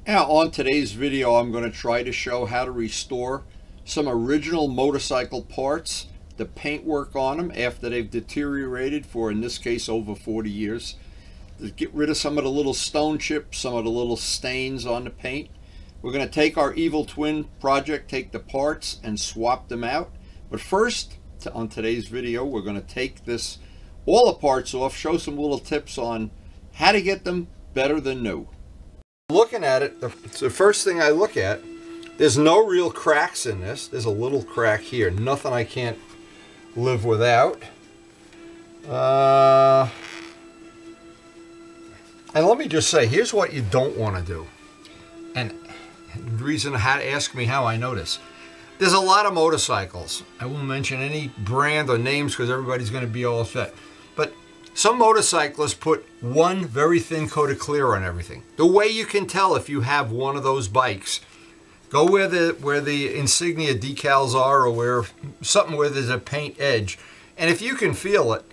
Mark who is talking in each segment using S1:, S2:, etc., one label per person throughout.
S1: Now, on today's video, I'm going to try to show how to restore some original motorcycle parts, the paintwork on them after they've deteriorated for, in this case, over 40 years. To get rid of some of the little stone chips, some of the little stains on the paint. We're going to take our Evil Twin project, take the parts and swap them out. But first, on today's video, we're going to take all the parts off, show some little tips on how to get them better than new. Looking at it, the first thing I look at, there's no real cracks in this. There's a little crack here, nothing I can't live without. And let me just say, here's what you don't want to do. And the reason how to ask me how I know this. There's a lot of motorcycles. I won't mention any brand or names because everybody's going to be all upset. But some motorcyclists put one very thin coat of clear on everything. The way you can tell if you have one of those bikes, go where the insignia decals are, or where there's a paint edge, and if you can feel it,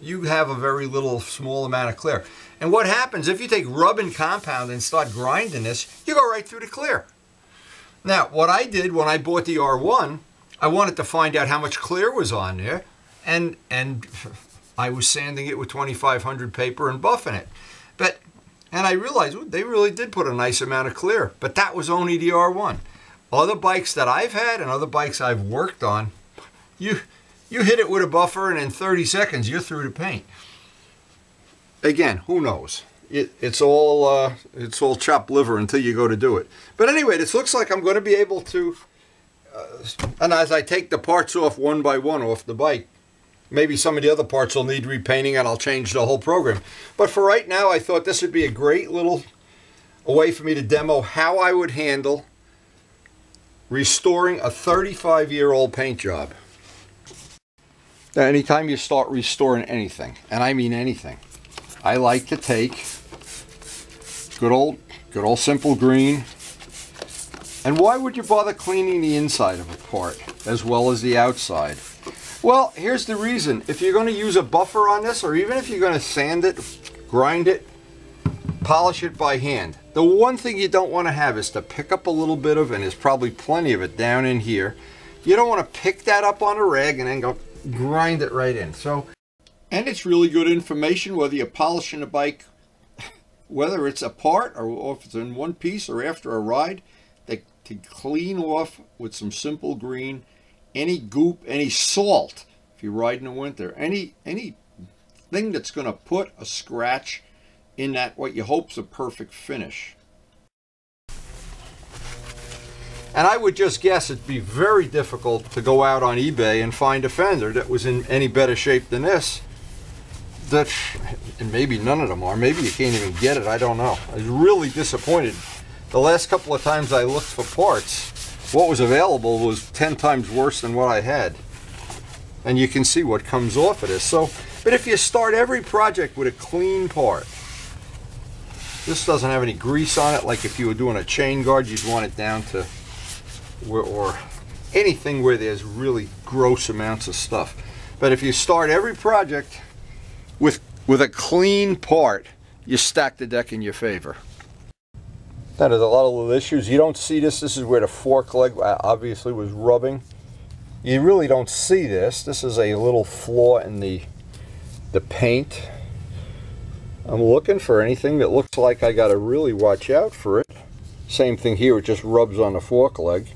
S1: you have a very small amount of clear. And what happens if you take rubbing compound and start grinding this, you go right through the clear. Now, what I did when I bought the R1, I wanted to find out how much clear was on there, and I was sanding it with 2500 paper and buffing it. And I realized, ooh, they really did put a nice amount of clear, but that was only the R1. Other bikes that I've had and other bikes I've worked on, you hit it with a buffer and in 30 seconds you're through the paint. Again, who knows? It's all chopped liver until you go to do it. But anyway, this looks like I'm going to be able to, and as I take the parts off one by one off the bike, maybe some of the other parts will need repainting and I'll change the whole program. But for right now, I thought this would be a great little way for me to demo how I would handle restoring a 35-year-old paint job. Now, anytime you start restoring anything, and I mean anything, I like to take good old simple green. And why would you bother cleaning the inside of a part as well as the outside? Well, here's the reason. If you're going to use a buffer on this, or even if you're going to sand it, grind it, polish it by hand, the one thing you don't want to have is to pick up a little bit of, and there's probably plenty of it down in here. You don't want to pick that up on a rag and then go grind it right in. And it's really good information whether you're polishing a bike, whether it's apart or if it's in one piece or after a ride, to clean off with some simple green any goop, any salt, if you ride in the winter, anything that's going to put a scratch in that what you hope's a perfect finish. And I would just guess it'd be very difficult to go out on eBay and find a fender that was in any better shape than this. And maybe none of them are. Maybe you can't even get it. I don't know. I was really disappointed. The last couple of times I looked for parts, what was available was 10 times worse than what I had. And you can see what comes off of this. But if you start every project with a clean part, this doesn't have any grease on it, like if you were doing a chain guard, you'd want it down to or anything where there's really gross amounts of stuff. But if you start every project with a clean part, you stack the deck in your favor. Now, there's a lot of little issues. You don't see this. This is where the fork leg obviously was rubbing. You really don't see this. This is a little flaw in the paint. I'm looking for anything that looks like I got to really watch out for it. Same thing here. It just rubs on the fork leg.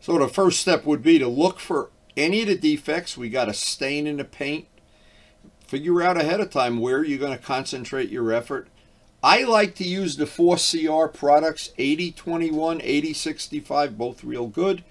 S1: So the first step would be to look for any of the defects. We got a stain in the paint. Figure out ahead of time where you're going to concentrate your effort. I like to use the 4CR products, 8021, 8065, both real good.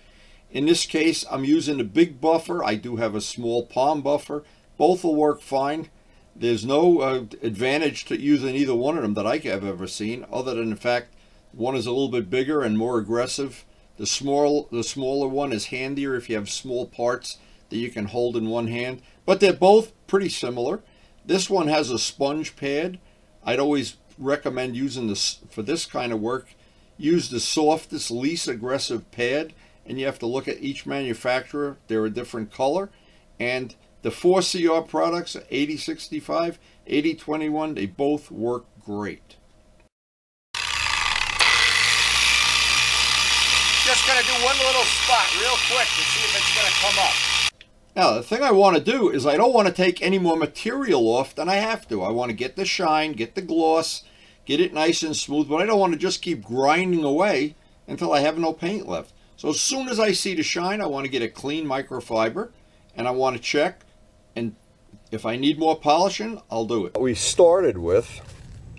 S1: In this case, I'm using the big buffer. I do have a small palm buffer. Both will work fine. There's no advantage to using either one of them that I have ever seen, other than the fact one is a little bit bigger and more aggressive. The smaller one is handier if you have small parts that you can hold in one hand. But they're both pretty similar. This one has a sponge pad. I'd always recommend using this for this kind of work. Use the softest, least aggressive pad, and you have to look at each manufacturer. They're a different color, and the 4CR products, 8065, 8021, they both work great. do one little spot real quick to see if it's going to come up. Now, the thing I want to do is I don't want to take any more material off than I have to. I want to get the shine, get the gloss, get it nice and smooth, but I don't want to just keep grinding away until I have no paint left. So as soon as I see the shine, I want to get a clean microfiber, and I want to check, and if I need more polishing, I'll do it. What we started with,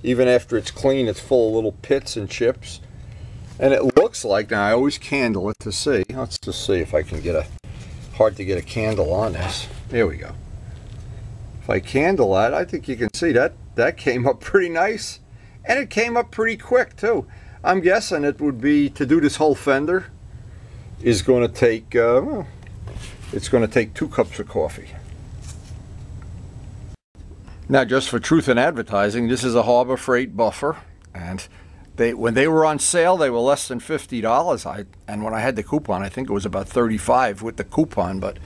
S1: even after it's clean, it's full of little pits and chips, and it looks like, now I always candle it to see. Let's just see if I can get a, hard to get a candle on this. There we go. If I candle that, I think you can see that came up pretty nice, and it came up pretty quick too. I'm guessing it would be, to do this whole fender is going to take, well, it's going to take 2 cups of coffee. Now, just for truth in advertising, this is a Harbor Freight buffer, and when they were on sale, they were less than $50. And when I had the coupon, I think it was about $35 with the coupon, but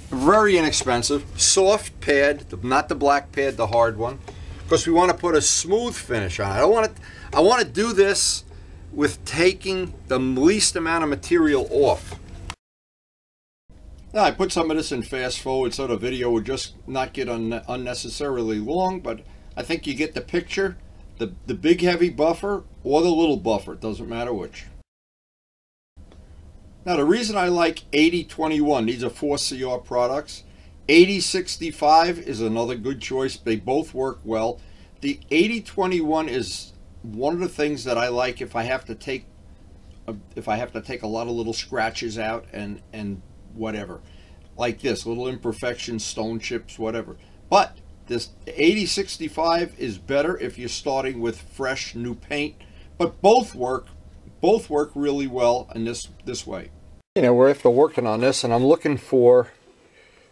S1: very inexpensive. Soft pad, not the black pad, the hard one, because we want to put a smooth finish on it. I want to do this with taking the least amount of material off. Now, I put some of this in fast forward so the video would just not get unnecessarily long, but I think you get the picture. The big heavy buffer or the little buffer, it doesn't matter which. Now, the reason I like 8021, these are 4CR products. 8065 is another good choice. They both work well. The 8021 is one of the things that I like if I have to take a lot of little scratches out and whatever, like this, little imperfections, stone chips, whatever. But this 8065 is better if you're starting with fresh new paint, but both work really well in this way. You know, we're after working on this, and I'm looking for,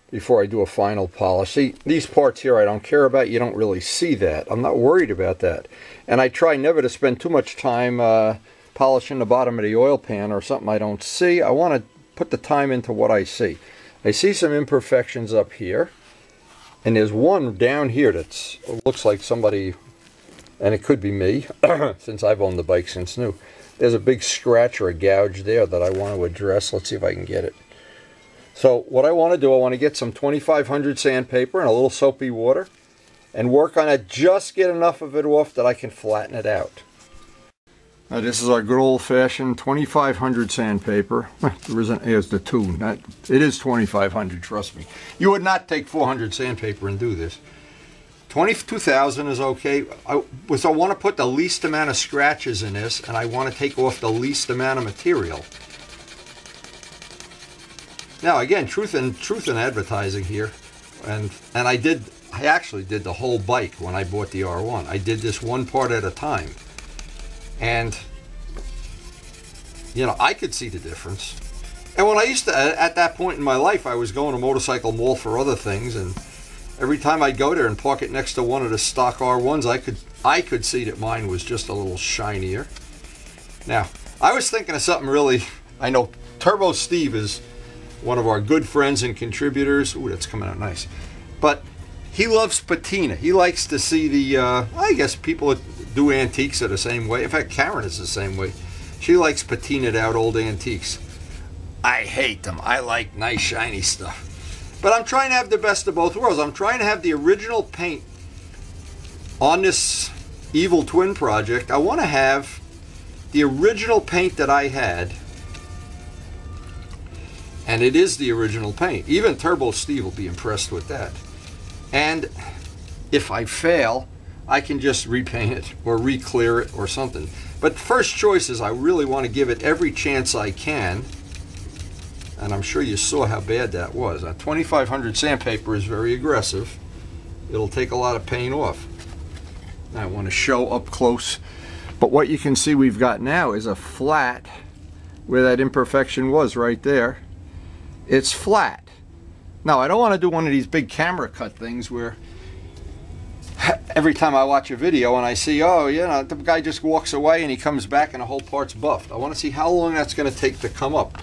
S1: before I do a final polish, see, these parts here I don't care about. You don't really see that. I'm not worried about that, and I try never to spend too much time polishing the bottom of the oil pan or something I don't see. I want to put the time into what I see. I see some imperfections up here. And there's one down here that looks like somebody, and it could be me, since I've owned the bike since new. There's a big scratch or a gouge there that I want to address. Let's see if I can get it. So what I want to do, I want to get some 2500 sandpaper and a little soapy water and work on it, just get enough of it off that I can flatten it out. Now, this is our good old-fashioned 2500 sandpaper. There isn't, here's the 2. It is 2500, trust me. You would not take 400 sandpaper and do this. 22,000 is okay. I want to put the least amount of scratches in this, and I want to take off the least amount of material. Now, again, truth in advertising here, and I actually did the whole bike when I bought the R1. I did this one part at a time. And, you know, I could see the difference. And when I used to, at that point in my life, I was going to Motorcycle Mall for other things, and every time I'd go there and park it next to one of the stock R1s, I could see that mine was just a little shinier. Now, I was thinking of something really, I know Turbo Steve is one of our good friends and contributors. Ooh, that's coming out nice. But he loves patina. He likes to see the, I guess people that do antiques are the same way. In fact, Karen is the same way. She likes patinaed out old antiques. I hate them. I like nice shiny stuff. But I'm trying to have the best of both worlds. I'm trying to have the original paint on this Evil Twin project. I want to have the original paint that I had, and it is the original paint. Even Turbo Steve will be impressed with that. And if I fail, I can just repaint it or re-clear it or something. But first choice is I really want to give it every chance I can. And I'm sure you saw how bad that was. 2500 sandpaper is very aggressive. It'll take a lot of paint off. Now I want to show up close. But what you can see we've got now is a flat where that imperfection was right there. It's flat. Now I don't want to do one of these big camera cut things where every time I watch a video and I see, oh, you know, the guy just walks away and he comes back and the whole part's buffed. I want to see how long that's going to take to come up.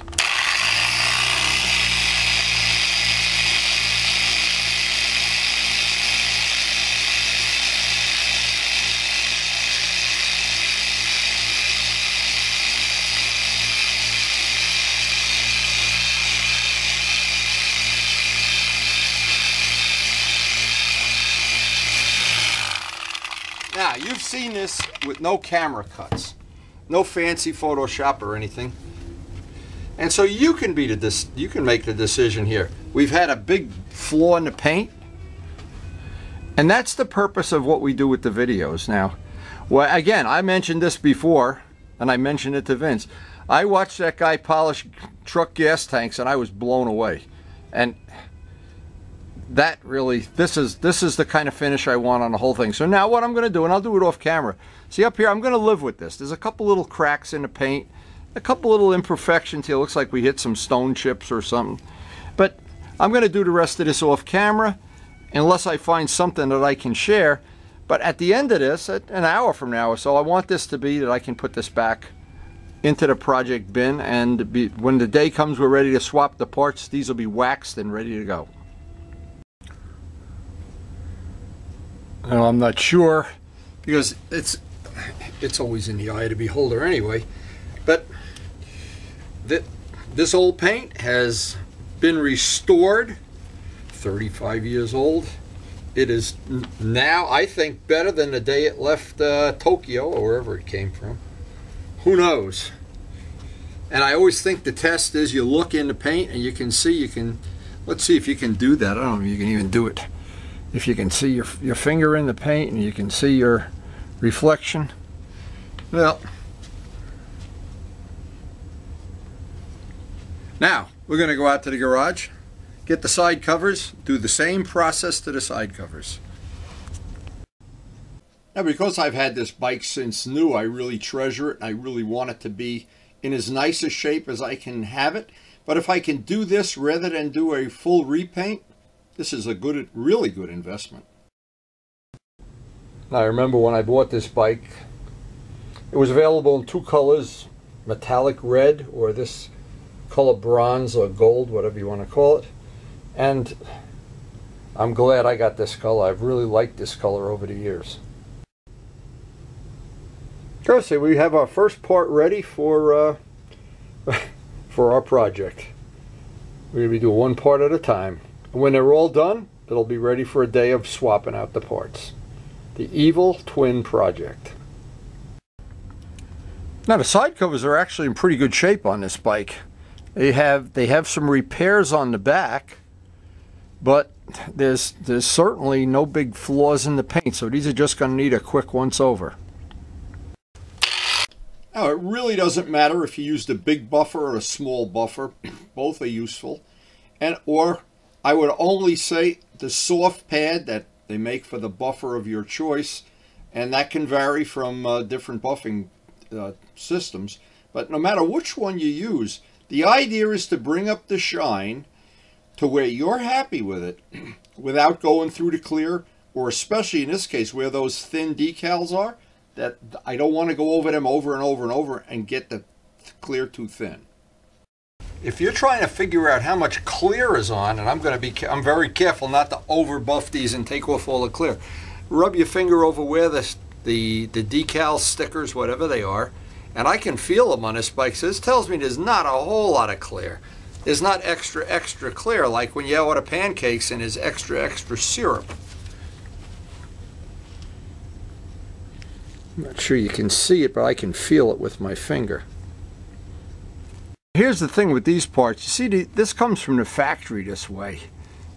S1: seen this with no camera cuts, no fancy Photoshop or anything. And so you can make the decision here. We've had a big flaw in the paint, and that's the purpose of what we do with the videos now. Well, again, I mentioned this before, and I mentioned it to Vince. I watched that guy polish truck gas tanks, and I was blown away. And that really, this is the kind of finish I want on the whole thing. So now what I'm going to do, and I'll do it off camera. See up here, I'm going to live with this. There's a couple little cracks in the paint, a couple little imperfections here. Looks like we hit some stone chips or something. But I'm going to do the rest of this off camera, unless I find something that I can share. But at the end of this, at an hour from now or so, I want this to be that I can put this back into the project bin, and when the day comes we're ready to swap the parts, these will be waxed and ready to go. Well, I'm not sure, because it's always in the eye of the beholder anyway, but this old paint has been restored, 35 years old. It is now, I think, better than the day it left Tokyo or wherever it came from. Who knows? And I always think the test is you look in the paint and you can see, let's see if you can do that. I don't know if you can even do it. If you can see your finger in the paint and you can see your reflection. Well, now we're going to go out to the garage, get the side covers, do the same process to the side covers. Now, because I've had this bike since new, I really treasure it, and I really want it to be in as nice a shape as I can have it. But if I can do this rather than do a full repaint, this is a really good investment. Now, I remember when I bought this bike, it was available in two colors, metallic red or this color bronze or gold, whatever you want to call it. And I'm glad I got this color. I've really liked this color over the years. So we have our first part ready for our project. We're going to be doing one part at a time. And when they're all done, it'll be ready for a day of swapping out the parts. The Evil Twin Project. Now the side covers are actually in pretty good shape on this bike. They have some repairs on the back, but there's certainly no big flaws in the paint, so these are just going to need a quick once over. Now, it really doesn't matter if you used a big buffer or a small buffer. Both are useful. Or I would only say the soft pad that they make for the buffer of your choice, and that can vary from different buffing systems. But no matter which one you use, the idea is to bring up the shine to where you're happy with it without going through the clear, or especially in this case where those thin decals are, that I don't want to go over them over and over and over and get the clear too thin. If you're trying to figure out how much clear is on, and I'm very careful not to over buff these and take off all the clear. Rub your finger over where the decal stickers, whatever they are, and I can feel them on this bike. So this tells me there's not a whole lot of clear. There's not extra clear like when you order pancakes and there's extra syrup. I'm not sure you can see it, but I can feel it with my finger. Here's the thing with these parts. You see, this comes from the factory this way.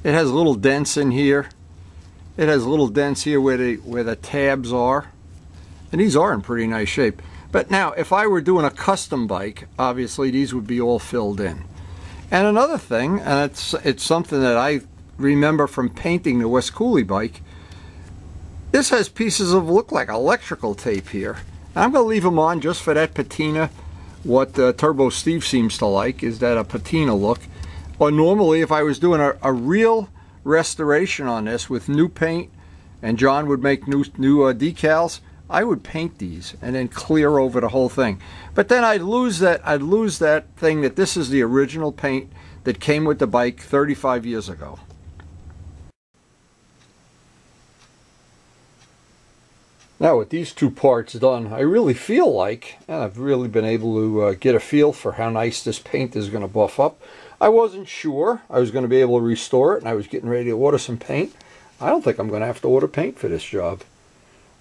S1: It has little dents in here. It has little dents here where the tabs are. And these are in pretty nice shape. But now, if I were doing a custom bike, obviously these would be all filled in. And another thing, and it's something that I remember from painting the West Cooley bike, this has pieces of look like electrical tape here. And I'm going to leave them on just for that patina. What Turbo Steve seems to like is that a patina look. Or normally if I was doing a real restoration on this with new paint, and John would make new decals, I would paint these and then clear over the whole thing. But then I'd lose that thing that this is the original paint that came with the bike 35 years ago. Now with these two parts done, I really feel like, and I've really been able to get a feel for how nice this paint is going to buff up. I wasn't sure I was going to be able to restore it, and I was getting ready to order some paint. I don't think I'm going to have to order paint for this job.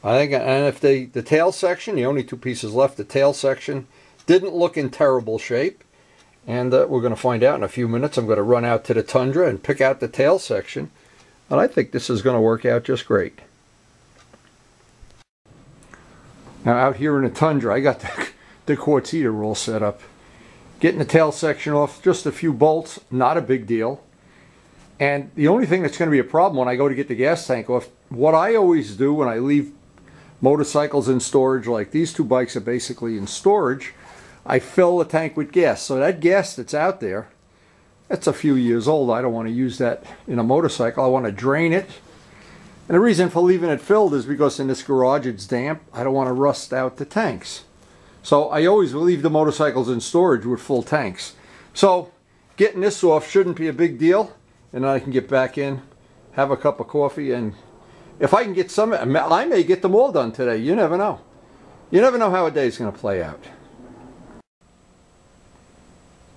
S1: I think, and if the tail section, the only two pieces left, the tail section didn't look in terrible shape. And we're going to find out in a few minutes. I'm going to run out to the Tundra and pick out the tail section. And I think this is going to work out just great. Now out here in the Tundra, I got the quartz heater all set up. Getting the tail section off, just a few bolts, not a big deal. And the only thing that's going to be a problem when I go to get the gas tank off, what I always do when I leave motorcycles in storage, like these two bikes are basically in storage, I fill the tank with gas. So that gas that's out there, that's a few years old. I don't want to use that in a motorcycle. I want to drain it. And the reason for leaving it filled is because in this garage it's damp. I don't want to rust out the tanks. So I always leave the motorcycles in storage with full tanks. So getting this off shouldn't be a big deal. And then I can get back in, have a cup of coffee, and if I can get some, I may get them all done today. You never know. You never know how a day is going to play out.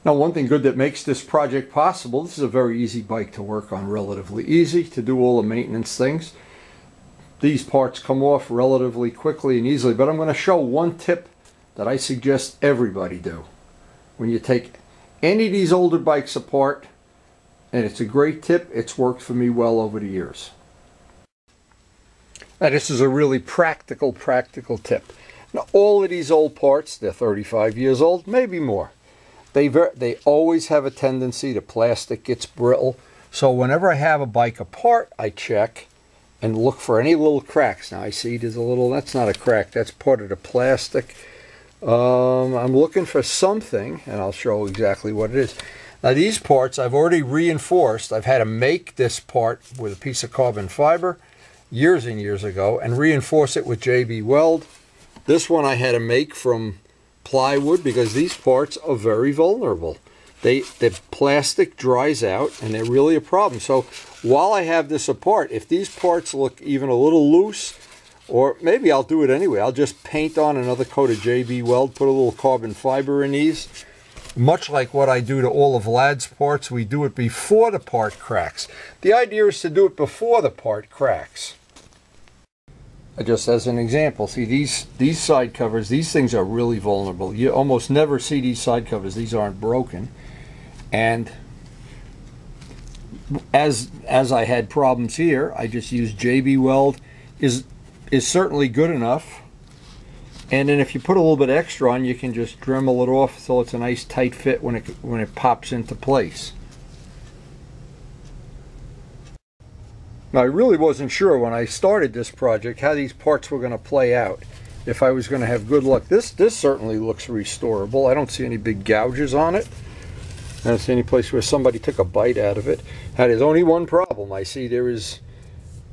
S1: Now, one thing good that makes this project possible, this is a very easy bike to work on, relatively easy to do all the maintenance things. These parts come off relatively quickly and easily, but I'm going to show one tip that I suggest everybody do. When you take any of these older bikes apart, and it's a great tip, it's worked for me well over the years. Now, this is a really practical tip. Now, all of these old parts, they're 35 years old, maybe more. They always have a tendency to plastic gets brittle. So whenever I have a bike apart, I check and look for any little cracks. Now I see there's a little, that's not a crack, that's part of the plastic. I'm looking for something, and I'll show exactly what it is. Now these parts I've already reinforced. I've had to make this part with a piece of carbon fiber years and years ago and reinforce it with JB Weld. This one I had to make from plywood because these parts are very vulnerable. The plastic dries out and they're really a problem. So while I have this apart, if these parts look even a little loose, or maybe I'll do it anyway, I'll just paint on another coat of JB Weld, put a little carbon fiber in these. Much like what I do to all of Vlad's parts, we do it before the part cracks. The idea is to do it before the part cracks. Just as an example, see these side covers, these things are really vulnerable. You almost never see these side covers. These aren't broken. And as I had problems here, I just used JB Weld is certainly good enough. And then if you put a little bit extra on, you can just Dremel it off so it's a nice tight fit when it pops into place. Now, I really wasn't sure when I started this project how these parts were going to play out, if I was going to have good luck. This certainly looks restorable. I don't see any big gouges on it. I don't see any place where somebody took a bite out of it. Now, there's only one problem. I see there is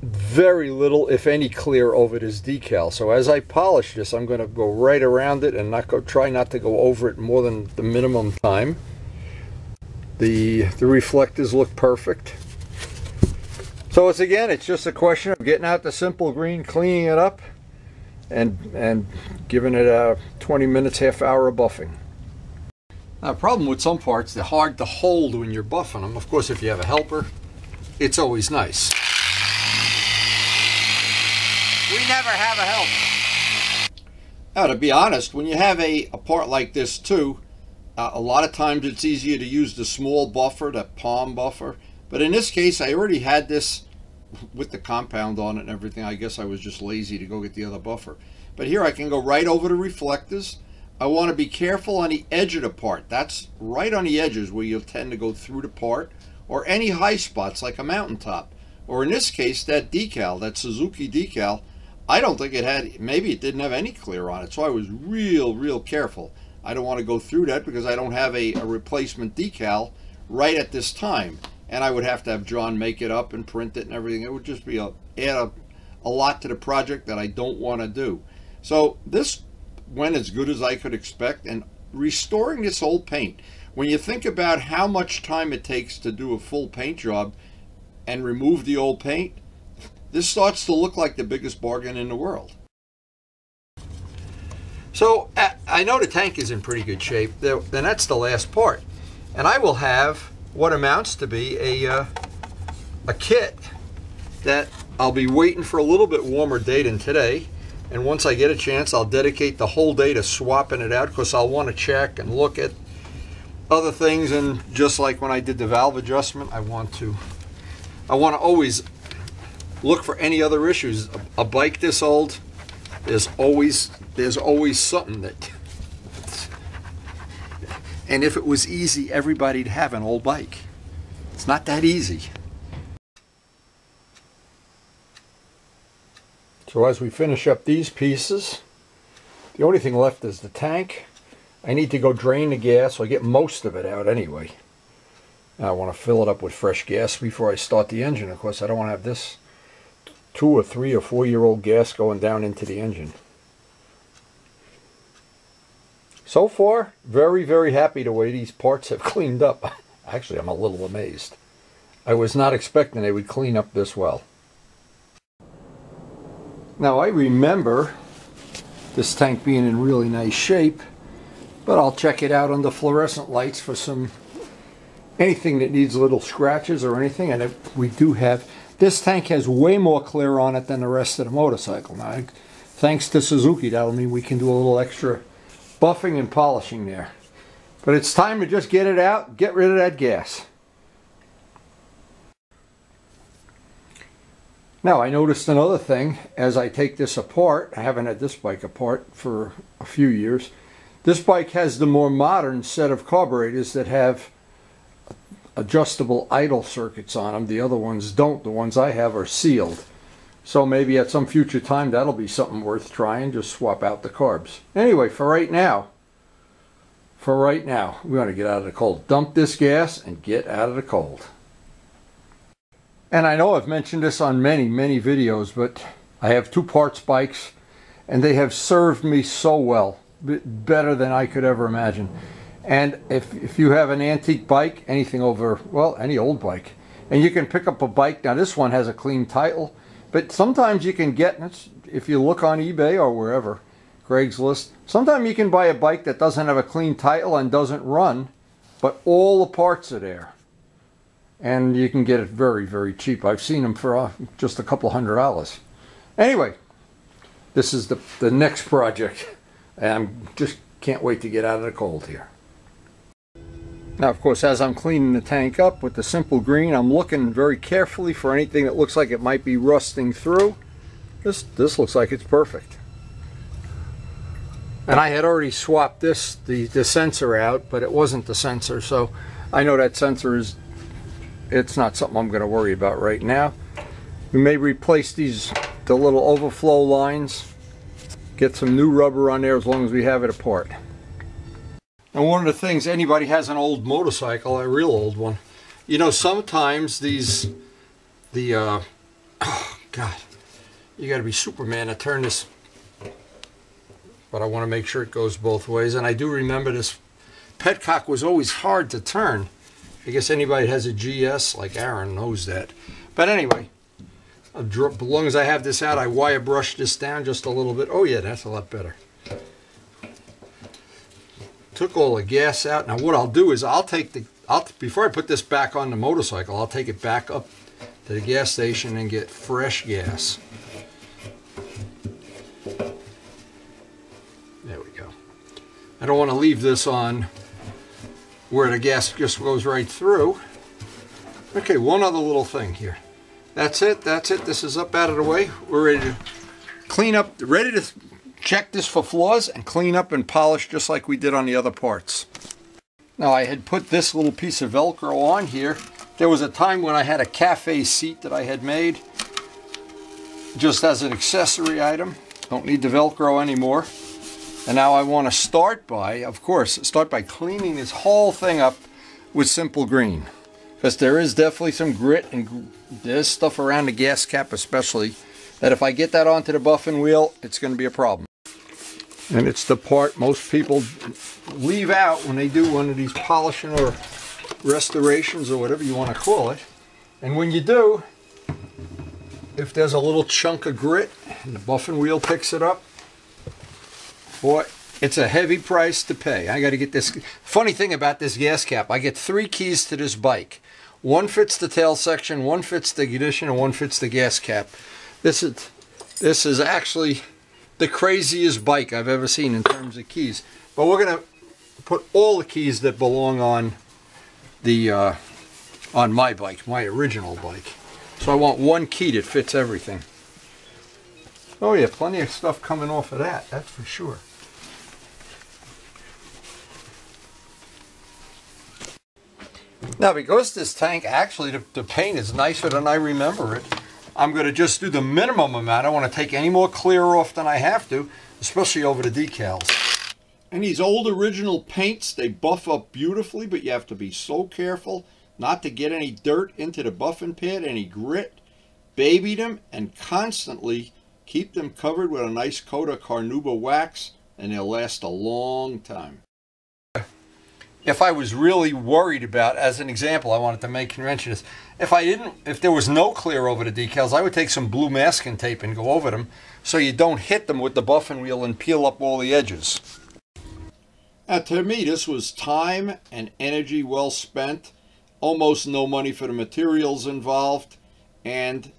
S1: very little, if any, clear over this decal. So as I polish this, I'm going to go right around it and try not to go over it more than the minimum time. The reflectors look perfect. So it's just a question of getting out the simple green, cleaning it up, and giving it a 20 minutes, half hour of buffing. Now, the problem with some parts, they're hard to hold when you're buffing them. Of course, if you have a helper, it's always nice. We never have a helper. Now, to be honest, when you have a part like this too, a lot of times it's easier to use the small buffer, the palm buffer. But in this case, I already had this with the compound on it and everything. I guess I was just lazy to go get the other buffer. But here I can go right over the reflectors. I want to be careful on the edge of the part. That's right on the edges where you'll tend to go through the part, or any high spots like a mountaintop. Or in this case, that decal, that Suzuki decal, I don't think it had, maybe it didn't have any clear on it. So I was real careful. I don't want to go through that because I don't have a replacement decal right at this time. And I would have to have John make it up and print it and everything. It would just be add a lot to the project that I don't want to do. So this went as good as I could expect. And restoring this old paint, when you think about how much time it takes to do a full paint job and remove the old paint, this starts to look like the biggest bargain in the world. So I know the tank is in pretty good shape. Then that's the last part. And I will have what amounts to be a kit that I'll be waiting for a little bit warmer day than today. And once I get a chance, I'll dedicate the whole day to swapping it out, because I'll want to check and look at other things. And just like when I did the valve adjustment, I want to always look for any other issues. A bike this old, there's always something that. And if it was easy, everybody'd have an old bike. It's not that easy. So as we finish up these pieces, the only thing left is the tank. I need to go drain the gas, so I get most of it out anyway. I want to fill it up with fresh gas before I start the engine. Of course, I don't want to have this 2 or 3 or 4-year-old gas going down into the engine. So far, very, very happy the way these parts have cleaned up. Actually, I'm a little amazed. I was not expecting they would clean up this well. Now, I remember this tank being in really nice shape, but I'll check it out under fluorescent lights for anything that needs little scratches or anything. And we do have, this tank has way more clear on it than the rest of the motorcycle. Now, thanks to Suzuki, that'll mean we can do a little extra buffing and polishing there. But it's time to just get it out, get rid of that gas. Now, I noticed another thing as I take this apart. I haven't had this bike apart for a few years. This bike has the more modern set of carburetors that have adjustable idle circuits on them. The other ones don't. The ones I have are sealed. So maybe at some future time that'll be something worth trying. Just swap out the carbs. Anyway, for right now, we want to get out of the cold. Dump this gas and get out of the cold. And I know I've mentioned this on many, many videos, but I have 2 parts bikes, and they have served me so well, better than I could ever imagine. And if you have an antique bike, anything over, well, any old bike, and you can pick up a bike, now this one has a clean title, but sometimes you can get, if you look on eBay or wherever, Craigslist, sometimes you can buy a bike that doesn't have a clean title and doesn't run, but all the parts are there. And you can get it very, very cheap. I've seen them for just a couple $100. Anyway, this is the next project. And I just can't wait to get out of the cold here. Now, of course, as I'm cleaning the tank up with the simple green, I'm looking very carefully for anything that looks like it might be rusting through. This looks like it's perfect. And I had already swapped the sensor out, but it wasn't the sensor, so I know that sensor it's not something I'm going to worry about right now. We may replace the little overflow lines, get some new rubber on there as long as we have it apart. And one of the things, anybody has an old motorcycle, a real old one, you know, sometimes oh God, you got to be Superman to turn this, but I want to make sure it goes both ways. And I do remember this petcock was always hard to turn. I guess anybody who has a GS like Aaron knows that. But anyway, as long as I have this out, I wire brush this down just a little bit. Oh yeah, that's a lot better. Took all the gas out. Now what I'll do is before I put this back on the motorcycle, I'll take it back up to the gas station and get fresh gas. There we go. I don't want to leave this on where the gas just goes right through. Okay, one other little thing here. That's it, this is up out of the way. We're ready to clean up, ready to check this for flaws and clean up and polish just like we did on the other parts. Now I had put this little piece of Velcro on here. There was a time when I had a cafe seat that I had made just as an accessory item. Don't need the Velcro anymore. And now I want to start by cleaning this whole thing up with simple green. Because there is definitely some grit and there's stuff around the gas cap especially, that if I get that onto the buffing wheel, it's going to be a problem. And it's the part most people leave out when they do one of these polishing or restorations or whatever you want to call it. And when you do, if there's a little chunk of grit and the buffing wheel picks it up, boy, it's a heavy price to pay. I got to get this. Funny thing about this gas cap, I get 3 keys to this bike. One fits the tail section, one fits the ignition, and one fits the gas cap. This is actually the craziest bike I've ever seen in terms of keys. But we're going to put all the keys that belong on the on my bike, my original bike. So I want one key that fits everything. Oh yeah, plenty of stuff coming off of that, that's for sure. Now, because this tank, actually the paint is nicer than I remember it, I'm going to just do the minimum amount. I don't want to take any more clear off than I have to, especially over the decals. And these old original paints, they buff up beautifully, but you have to be so careful not to get any dirt into the buffing pad, any grit. Baby them and constantly keep them covered with a nice coat of Carnauba wax, and they'll last a long time. If I was really worried about, as an example, I wanted to make mention this. If there was no clear over the decals, I would take some blue masking tape and go over them so you don't hit them with the buffing wheel and peel up all the edges. Now, to me, this was time and energy well spent. Almost no money for the materials involved. And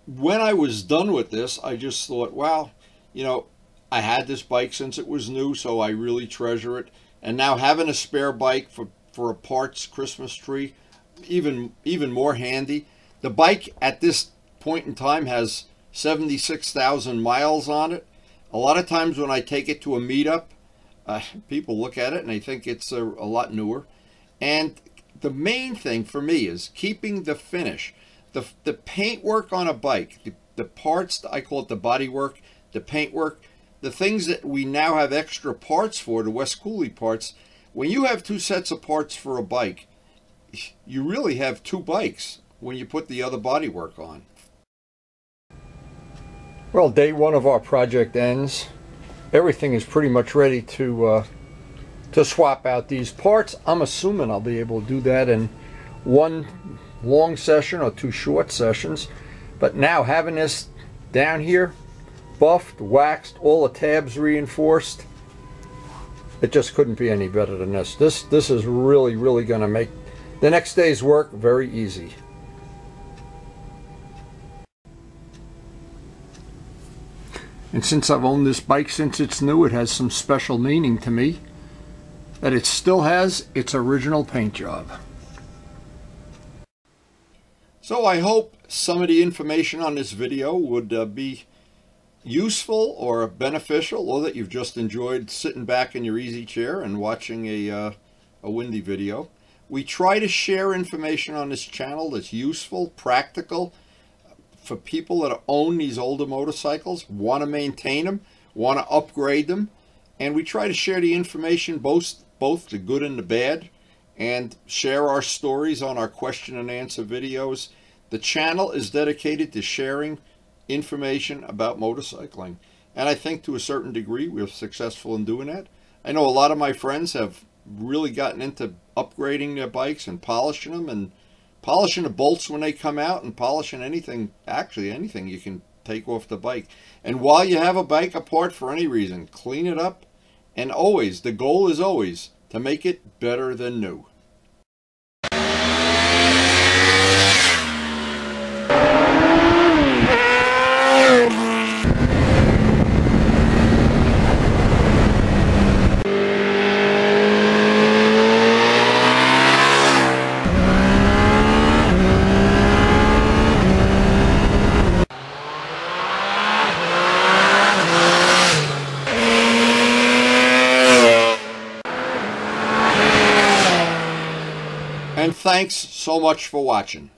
S1: when I was done with this, I just thought, wow, you know, I had this bike since it was new, so I really treasure it. And now having a spare bike for a parts Christmas tree, even more handy. The bike at this point in time has 76,000 miles on it. A lot of times when I take it to a meetup, people look at it and they think it's a lot newer. And the main thing for me is keeping the finish. The paint work on a bike, the parts, I call it the body work, the paint work, the things that we now have extra parts for, the West Cooley parts. When you have two sets of parts for a bike, you really have two bikes when you put the other body work on. Well, day one of our project ends. Everything is pretty much ready to swap out these parts. I'm assuming I'll be able to do that in one long session or two short sessions. But now having this down here, buffed, waxed, all the tabs reinforced, it just couldn't be any better than this. This is really going to make the next day's work very easy. And since I've owned this bike since it's new, it has some special meaning to me that it still has its original paint job. So I hope some of the information on this video would be useful or beneficial, or that you've just enjoyed sitting back in your easy chair and watching a windy video. We try to share information on this channel that's useful, practical, for people that own these older motorcycles, want to maintain them, want to upgrade them, and we try to share the information, both the good and the bad, and share our stories on our question and answer videos. The channel is dedicated to sharing information about motorcycling, and I think to a certain degree we're successful in doing that. I know a lot of my friends have really gotten into upgrading their bikes and polishing them, and polishing the bolts when they come out, and polishing anything, actually anything you can take off the bike. And while you have a bike apart for any reason, clean it up, and always, the goal is always to make it better than new. And thanks so much for watching.